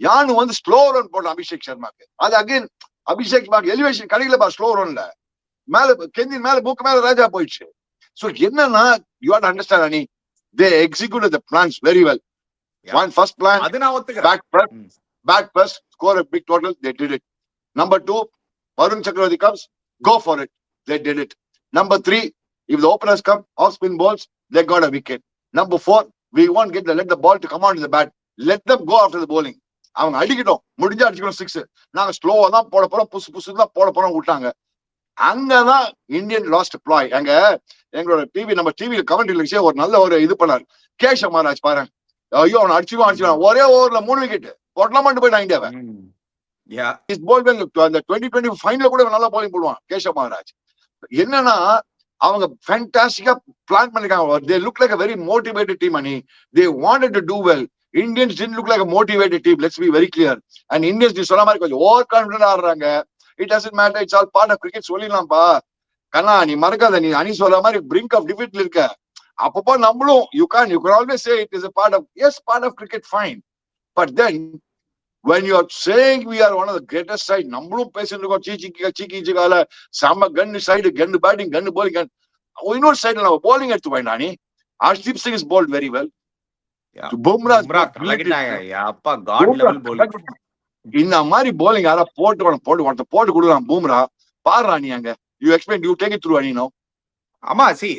யானு வந்து slow run போட்டான் அபிஷேக் சர்மாக்கு. அது அகைன் அபிஷேக் சர்மாக்கு எலிவேஷன் கிடைக்கல ஸ்லோ ரன்ல. மேல கெந்தின் மேல மூக்கு மேல ராஜா போயிடுச்சு. சோ என்னன்னா யூ ஹேவ் டு அண்டர்ஸ்டாண்ட் அனி, they executed the plans very well. One first plan, back press, score a big total, they did it. Number 2, Varun Chakravarti comes, go for it, they did it. Number 3, if the openers come, off spin balls, they got a wicket. Number 4, we won't let the ball to come onto the bat, let them go after the bowling. அவங்க அடிக்கட்டும், முடிஞ்சா அடிச்சுக்கணும் 6. நாங்க ஸ்லோவா தான் போட போறோம், புசு தான் போட போறோம் விட்டாங்க. அங்கதான் இந்தியன் லாஸ்ட் பிளாய். அங்க எங்களோட நம்ம டிவியில கமெண்ட்ரியில ஒரு நல்ல ஒரு இது பண்ணாரு கேஷவ் மகாராஜ். பாருங்க, ஐயோ அவனை அடிச்சுவான், ஒரே ஓவர்ல 3 விக்கெட் போட்டலாமான்னு போயிட்டான் இந்தியாவை. அந்த 2020 ஃபைனல்ல கூட நல்லா பவுலிங் போடுவான் கேஷவ் மகாராஜ். என்னன்னா அவங்க ஃபேண்டாஸ்டிக்கா பிளான் பண்ணிருக்காங்க. they look like a very motivated team and they wanted to do well. Indians didn't look like a motivated team, let's be very clear. And Indians நீ சொன்ன மாதிரி கொஞ்சம் ஓவர் கான்ஃபிடென்ட் ஆடுறாங்க. It doesn't matter, it's all part of cricket சொல்லிடலாம்பா. கண்ணா நீ மறக்காத, நீ அணி சொல்ற மாதிரி brink of defeatல இருக்க. அப்பப்போ நம்மளும் you can always say it is a part of cricket, fine. But then when you are saying we are one of the greatest side, நம்மளும் பேசிட்டு இருக்கோம் சீக்கிக்கால செம்ம கன்னு சைடு, கன்னு பேட்டிங், கன்னு bowling. இன்னொரு சைடுல நம்ம bowling எடுத்து போயிடா. நீ Arshdeep Singh is bowled very well. Bumrah இந்த மாதிரி bowling யாரா போட்டு கொடுக்கலாம். பூம்ரா பாருடா நீ அங்க. You explain, you take it through Ani now. Amma, see,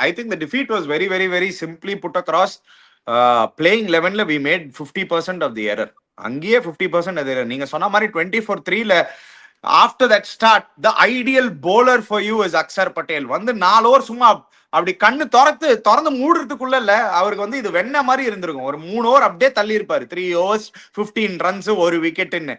I think the defeat was very, very, very simply put across. Playing 11 we made 50% of the error. அங்கேயே 50% அது error. நீங்க சொன்ன மாதிரி 20 for 3 after that start, the ideal bowler for you is Akshar Patel. வந்து 4 over சும்மா அப்படி கண்ணு திறந்து மூடுறதுக்குள்ள அவருக்கு வந்து இது வெண்ண மாதிரி இருந்திருக்கும். ஒரு 3 ஓவர் அப்படியே தள்ளி இருப்பாரு. 3 overs 15 runs 1 விக்கெட்னு.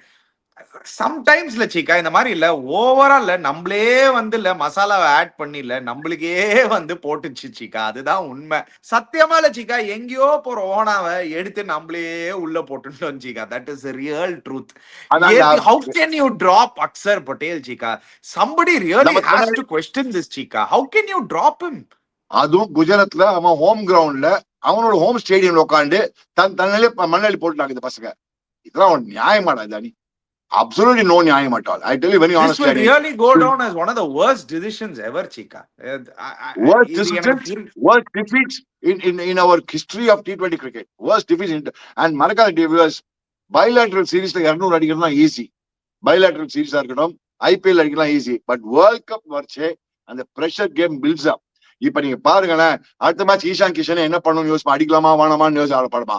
சம்டைம்ஸ் சீக்கா இந்த மாதிரி இல்ல, ஓவரா இல்ல, நம்மளே வந்து இல்ல மசாலாவை ஆட் பண்ணி இல்ல நம்மளுக்கே வந்து போட்டுச்சு சீக்கா. அதுதான் உண்மை. சத்தியமா இல்ல சீக்கா, எங்கேயோ போற ஓனாவை எடுத்து நம்மளே உள்ள போட்டுட்டோம் Cheeka. That is real truth. How can you drop Akshar Patel Cheeka? Somebody really has to question this Cheeka. How can you drop him? அதுவும் குஜராத்ல அவன் ஹோம் கிரவுண்ட்ல அவனோட ஹோம் ஸ்டேடியம்ல உட்காந்து தன்னாலே மண்ணாளி போட்டுட்டாங்க இந்த பசங்க. இதெல்லாம் நியாயமாடா தானி? Absolutely no nyayam at all. I tell you very honestly. This will really go down as one of the worst decisions ever, Chika. Worst defeats in our history of T20 cricket. Worst defeats. And Marakala viewers, bilateral series like 200 அடிக்கிறதுலாம் easy. Bilateral series இருக்கட்டும், IPL அடிக்கலாம் easy. But World Cup வர்ச்சே அந்த pressure game builds up. இப்ப நீங்க பாருங்களேன், அடுத்த match Ishaan Kishan என்ன பண்ணணும் யோசிப்பா, அடிக்கலாமா வேணாமான்னு யோசிச்சு ஆடப்படுமா.